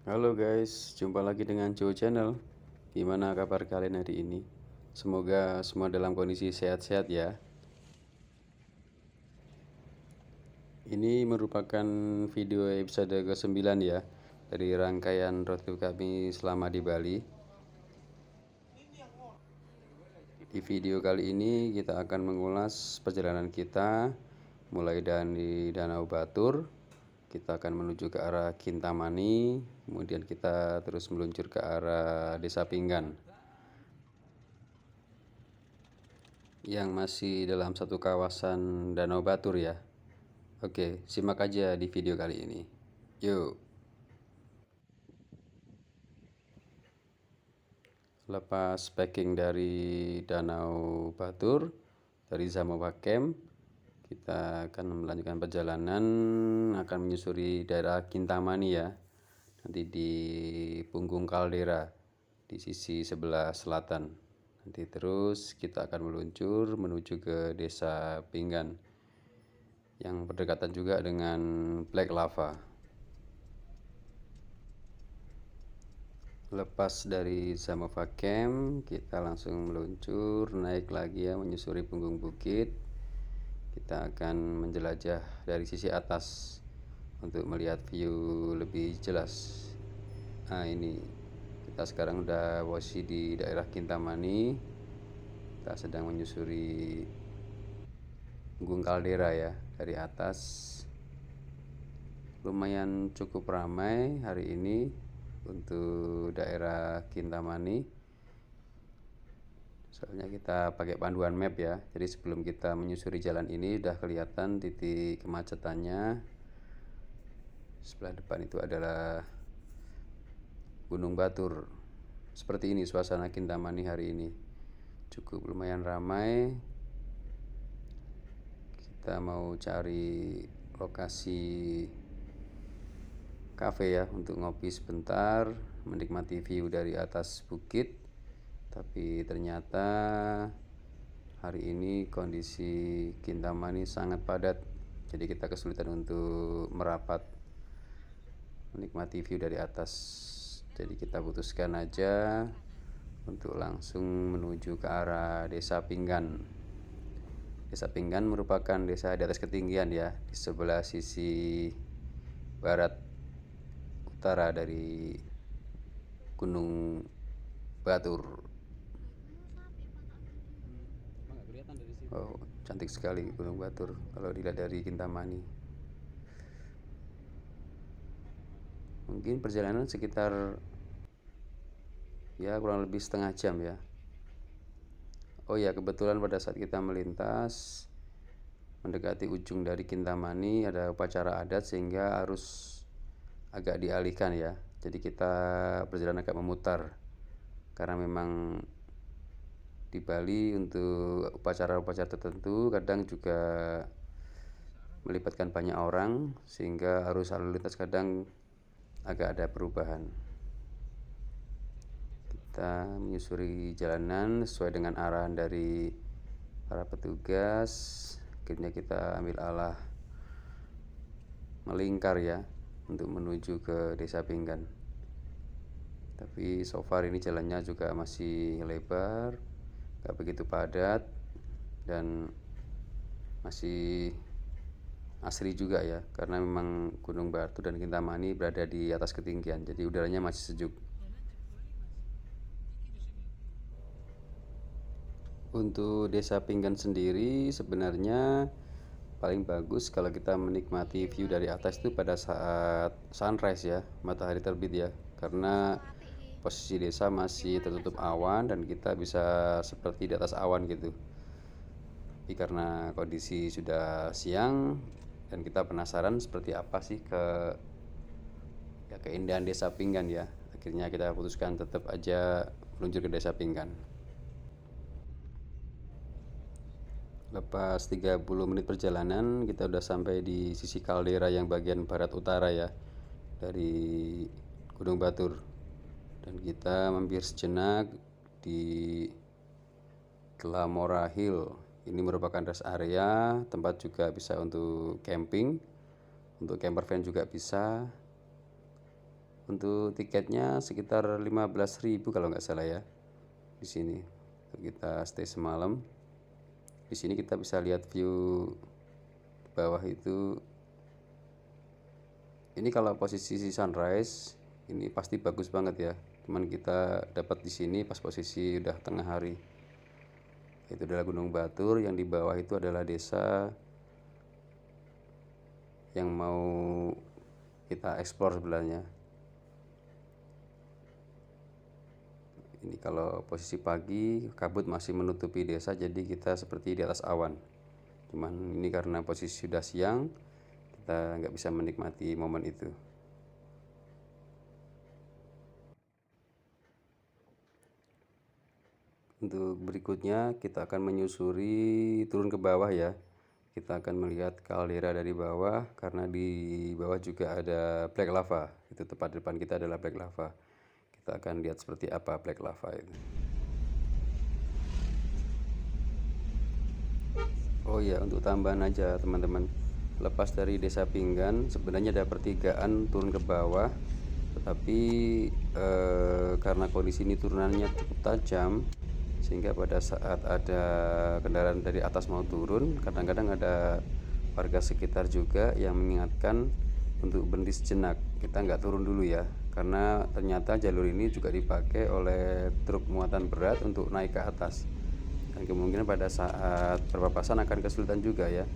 Halo guys, jumpa lagi dengan Joe Channel. Gimana kabar kalian hari ini? Semoga semua dalam kondisi sehat-sehat ya. Ini merupakan video episode ke-9 ya, dari rangkaian road trip kami selama di Bali. Di video kali ini kita akan mengulas perjalanan kita mulai dari Danau Batur. Kita akan menuju ke arah Kintamani, kemudian kita terus meluncur ke arah Desa Pinggan yang masih dalam satu kawasan Danau Batur ya. Oke, simak aja di video kali ini. Yuk. Lepas packing dari Danau Batur, dari Zamowa Camp, kita akan melanjutkan perjalanan, akan menyusuri daerah Kintamani ya. Nanti di punggung kaldera di sisi sebelah selatan. Nanti terus kita akan meluncur menuju ke Desa Pinggan yang berdekatan juga dengan Black Lava. Lepas dari Zamowa Camp, kita langsung meluncur naik lagi ya, menyusuri punggung bukit. Kita akan menjelajah dari sisi atas untuk melihat view lebih jelas. Nah ini kita sekarang udah posisi di daerah Kintamani. Kita sedang menyusuri punggung kaldera ya dari atas. Lumayan cukup ramai hari ini untuk daerah Kintamani, soalnya kita pakai panduan map ya, jadi sebelum kita menyusuri jalan ini udah kelihatan titik kemacetannya. Sebelah depan itu adalah Gunung Batur. Seperti ini suasana Kintamani hari ini, cukup lumayan ramai. Kita mau cari lokasi kafe ya untuk ngopi sebentar, menikmati view dari atas bukit. Tapi ternyata hari ini kondisi Kintamani sangat padat, jadi kita kesulitan untuk merapat menikmati view dari atas. Jadi kita putuskan aja untuk langsung menuju ke arah Desa Pinggan. Desa Pinggan merupakan desa di atas ketinggian ya, di sebelah sisi barat utara dari Gunung Batur. Oh, cantik sekali Gunung Batur kalau dilihat dari Kintamani. Mungkin perjalanan sekitar ya kurang lebih setengah jam ya. Oh ya, kebetulan pada saat kita melintas mendekati ujung dari Kintamani ada upacara adat sehingga harus agak dialihkan ya. Jadi kita berjalan agak memutar karena memang di Bali untuk upacara-upacara tertentu kadang juga melibatkan banyak orang sehingga arus lalu lintas kadang agak ada perubahan. Kita menyusuri jalanan sesuai dengan arahan dari para petugas. Akhirnya kita ambil arah melingkar ya untuk menuju ke Desa Pinggan. Tapi so far ini jalannya juga masih lebar, gak begitu padat, dan masih asri juga ya, karena memang Gunung Batur dan Kintamani berada di atas ketinggian, jadi udaranya masih sejuk. Untuk Desa Pinggan sendiri sebenarnya paling bagus kalau kita menikmati view dari atas itu pada saat sunrise ya, matahari terbit ya, karena posisi desa masih tertutup awan dan kita bisa seperti di atas awan gitu. Tapi karena kondisi sudah siang dan kita penasaran seperti apa sih keindahan Desa Pinggan ya, akhirnya kita putuskan tetap aja meluncur ke Desa Pinggan. Lepas 30 menit perjalanan kita udah sampai di sisi kaldera yang bagian barat utara ya dari Gunung Batur, dan kita mampir sejenak di Glamora Hill. Ini merupakan rest area, tempat juga bisa untuk camping, untuk camper van juga bisa. Untuk tiketnya sekitar 15.000 kalau nggak salah ya di sini. Untuk kita stay semalam. Di sini kita bisa lihat view bawah itu. Ini kalau posisi sunrise ini pasti bagus banget ya. Cuman kita dapat di sini pas posisi udah tengah hari. Itu adalah Gunung Batur, yang di bawah itu adalah desa yang mau kita eksplor sebenarnya. Ini kalau posisi pagi kabut masih menutupi desa, jadi kita seperti di atas awan. Cuman ini karena posisi sudah siang, kita nggak bisa menikmati momen itu. Untuk berikutnya kita akan menyusuri turun ke bawah ya. Kita akan melihat kaldera dari bawah, karena di bawah juga ada black lava. Itu tepat depan kita adalah black lava. Kita akan lihat seperti apa black lava itu. Oh iya, untuk tambahan aja teman-teman, lepas dari desa Pinggan sebenarnya ada pertigaan turun ke bawah, tetapi karena kondisi ini turunannya cukup tajam, sehingga pada saat ada kendaraan dari atas mau turun, kadang-kadang ada warga sekitar juga yang mengingatkan untuk berhenti sejenak. Kita nggak turun dulu ya, karena ternyata jalur ini juga dipakai oleh truk muatan berat untuk naik ke atas, dan kemungkinan pada saat berpapasan akan kesulitan juga ya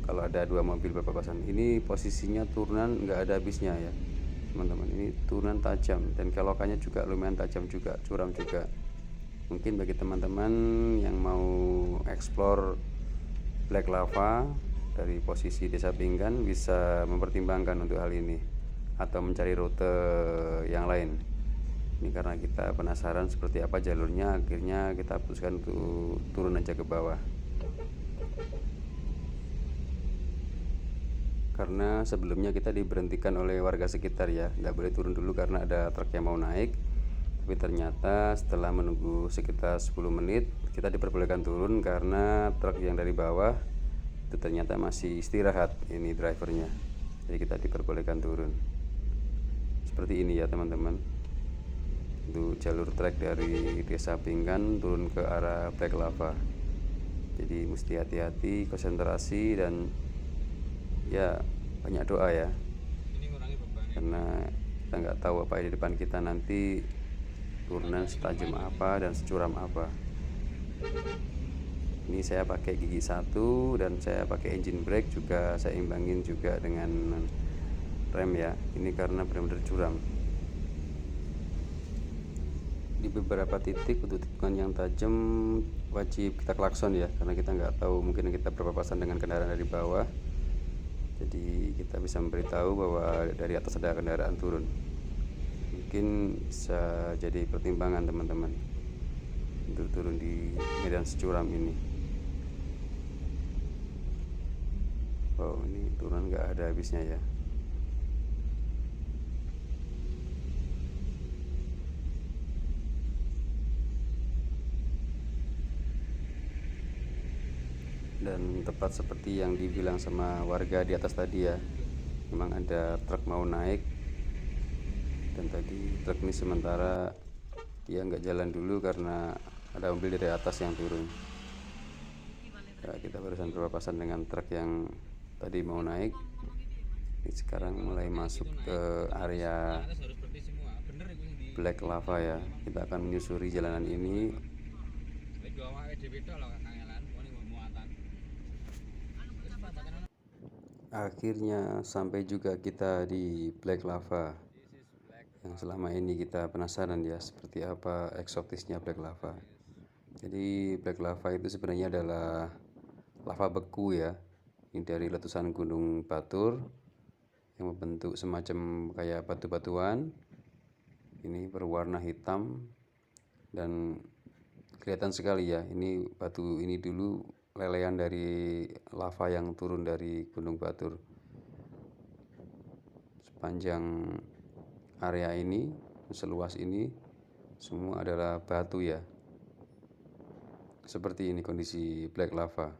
kalau ada dua mobil berpapasan. Ini posisinya turunan nggak ada habisnya ya teman-teman. Ini turunan tajam dan kelokannya juga lumayan tajam juga, curam juga. Mungkin bagi teman-teman yang mau explore black lava dari posisi desa Pinggan bisa mempertimbangkan untuk hal ini, atau mencari rute yang lain. Ini karena kita penasaran seperti apa jalurnya, akhirnya kita putuskan untuk turun aja ke bawah. Karena sebelumnya kita diberhentikan oleh warga sekitar ya, nggak boleh turun dulu karena ada truk yang mau naik. Tapi ternyata setelah menunggu sekitar 10 menit kita diperbolehkan turun karena truk yang dari bawah itu ternyata masih istirahat ini drivernya. Jadi kita diperbolehkan turun. Seperti ini ya teman-teman. Untuk jalur trek dari desa Pinggan turun ke arah black lava. Jadi mesti hati-hati, konsentrasi, dan ya banyak doa ya, karena kita nggak tahu apa di depan kita nanti turunan setajam apa dan securam apa. Ini saya pakai gigi 1 dan saya pakai engine brake juga, saya imbangin juga dengan rem ya. Ini karena benar-benar curam. Di beberapa titik untuk tikungan yang tajam wajib kita klakson ya, karena kita nggak tahu mungkin kita berpapasan dengan kendaraan dari bawah. Jadi kita bisa memberitahu bahwa dari atas ada kendaraan turun. Mungkin bisa jadi pertimbangan teman-teman untuk turun di medan securam ini. Oh, ini turun nggak ada habisnya ya. Dan tepat seperti yang dibilang sama warga di atas tadi ya, memang ada truk mau naik, dan tadi truk ini sementara dia nggak jalan dulu karena ada mobil dari atas yang turun. Ya, kita barusan berpapasan dengan truk yang tadi mau naik. Ini sekarang mulai masuk ke area black lava ya. Kita akan menyusuri jalanan ini. Akhirnya sampai juga kita di black lava, yang selama ini kita penasaran ya seperti apa eksotisnya black lava. Jadi black lava itu sebenarnya adalah lava beku ya, ini dari letusan Gunung Batur yang membentuk semacam kayak batu-batuan. Ini berwarna hitam dan kelihatan sekali ya, ini batu ini dulu lelehan dari lava yang turun dari Gunung Batur. Sepanjang area ini, seluas ini, semua adalah batu ya. Seperti ini kondisi black lava.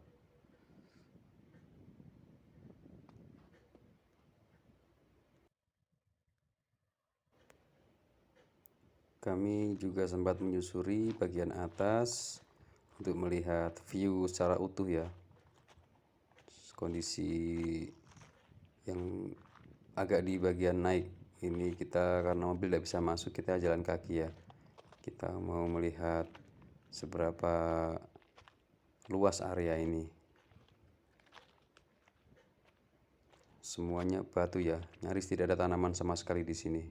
Kami juga sempat menyusuri bagian atas untuk melihat view secara utuh ya. Kondisi yang agak di bagian naik ini kita karena mobil tidak bisa masuk, kita jalan kaki ya. Kita mau melihat seberapa luas area ini. Semuanya batu ya, nyaris tidak ada tanaman sama sekali di sini.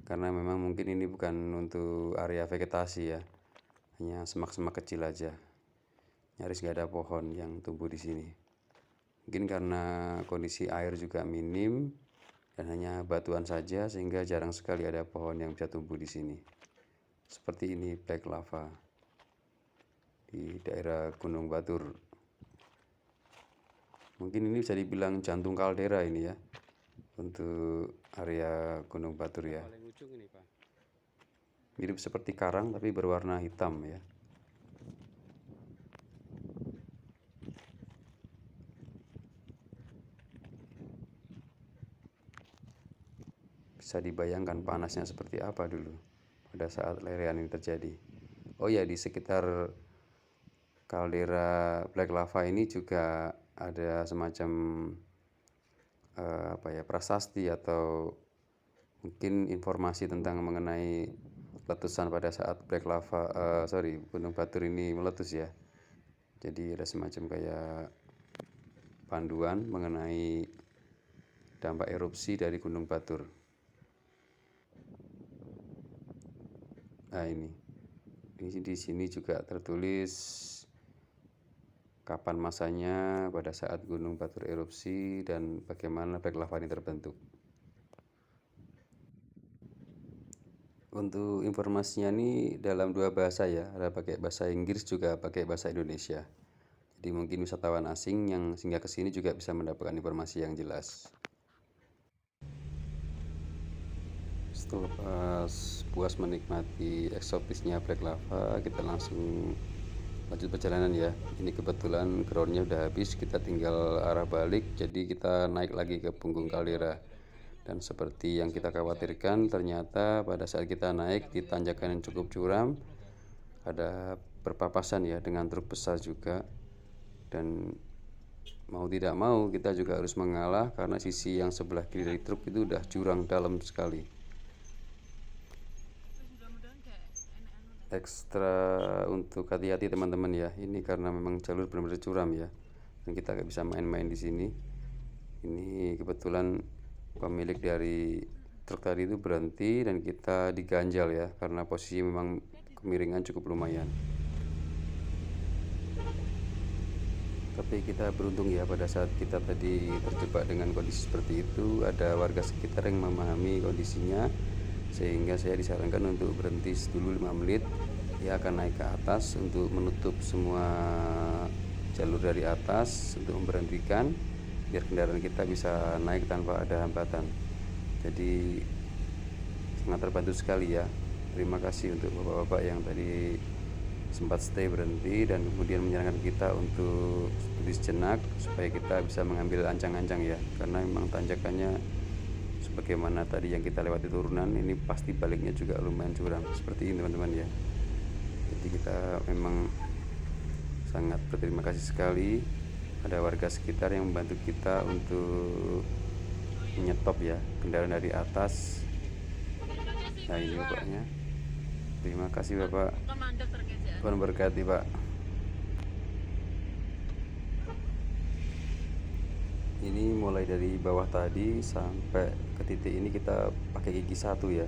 Karena memang mungkin ini bukan untuk area vegetasi ya, hanya semak-semak kecil aja. Nyaris gak ada pohon yang tumbuh di sini. Mungkin karena kondisi air juga minim dan hanya batuan saja, sehingga jarang sekali ada pohon yang bisa tumbuh di sini. Seperti ini black lava di daerah Gunung Batur. Mungkin ini bisa dibilang jantung kaldera ini ya, untuk area Gunung Batur ya. Mirip seperti karang tapi berwarna hitam ya. Bisa dibayangkan panasnya seperti apa dulu pada saat lelehan ini terjadi. Oh ya, di sekitar kaldera black lava ini juga ada semacam prasasti atau mungkin informasi tentang mengenai letusan pada saat Gunung Batur ini meletus ya. Jadi ada semacam kayak panduan mengenai dampak erupsi dari Gunung Batur. Nah ini di sini juga tertulis kapan masanya pada saat Gunung Batur erupsi dan bagaimana black lava ini terbentuk. Untuk informasinya ini dalam dua bahasa ya, ada pakai bahasa Inggris juga pakai bahasa Indonesia. Jadi mungkin wisatawan asing yang singgah ke sini juga bisa mendapatkan informasi yang jelas. Setelah puas menikmati eksotisnya black lava, kita langsung lanjut perjalanan ya. Ini kebetulan groundnya udah habis, kita tinggal arah balik, jadi kita naik lagi ke punggung kaldera. Dan seperti yang kita khawatirkan, ternyata pada saat kita naik di tanjakan yang cukup curam, ada berpapasan ya dengan truk besar juga. Dan mau tidak mau kita juga harus mengalah karena sisi yang sebelah kiri dari truk itu udah jurang dalam sekali. Ekstra untuk hati-hati teman-teman ya, ini karena memang jalur benar-benar curam ya, dan kita gak bisa main-main di sini. Ini kebetulan pemilik dari truk tadi itu berhenti dan kita diganjal ya, karena posisi memang kemiringan cukup lumayan. Tapi kita beruntung ya, pada saat kita tadi terjebak dengan kondisi seperti itu, ada warga sekitar yang memahami kondisinya, sehingga saya disarankan untuk berhenti dulu 5 menit. Dia akan naik ke atas untuk menutup semua jalur dari atas untuk memberhentikan, biar kendaraan kita bisa naik tanpa ada hambatan. Jadi sangat terbantu sekali ya. Terima kasih untuk bapak-bapak yang tadi sempat stay berhenti dan kemudian menyarankan kita untuk berhenti sejenak supaya kita bisa mengambil ancang-ancang ya, karena memang tanjakannya sebagaimana tadi yang kita lewati turunan, ini pasti baliknya juga lumayan curam seperti ini teman-teman ya. Jadi kita memang sangat berterima kasih sekali ada warga sekitar yang membantu kita untuk menyetop ya kendaraan dari atas. Nah ini bapaknya, terima kasih bapak, Tuhan berkati pak. Ini mulai dari bawah tadi sampai ke titik ini kita pakai gigi satu ya.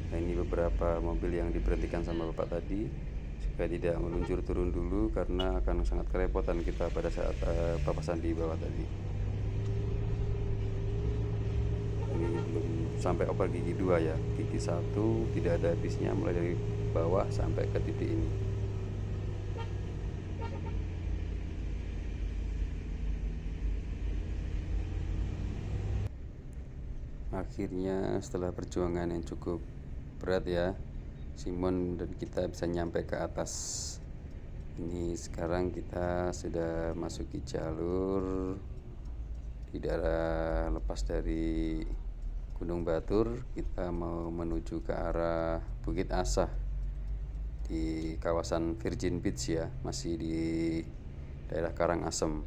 Nah ini beberapa mobil yang diberhentikan sama bapak tadi supaya tidak meluncur turun dulu, karena akan sangat kerepotan kita pada saat papasan di bawah tadi. Ini belum sampai oper gigi 2 ya, gigi 1 tidak ada habisnya mulai dari bawah sampai ke titik ini. Akhirnya setelah perjuangan yang cukup berat ya, Simon dan kita bisa nyampe ke atas. Ini sekarang kita sudah masuki jalur di daerah lepas dari Gunung Batur, kita mau menuju ke arah Bukit Asah di kawasan Virgin Beach ya, masih di daerah Karangasem.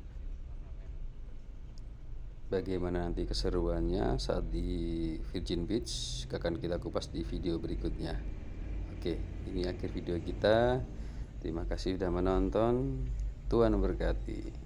Bagaimana nanti keseruannya saat di Virgin Beach akan kita kupas di video berikutnya. Oke, ini akhir video kita. Terima kasih sudah menonton. Tuhan memberkati.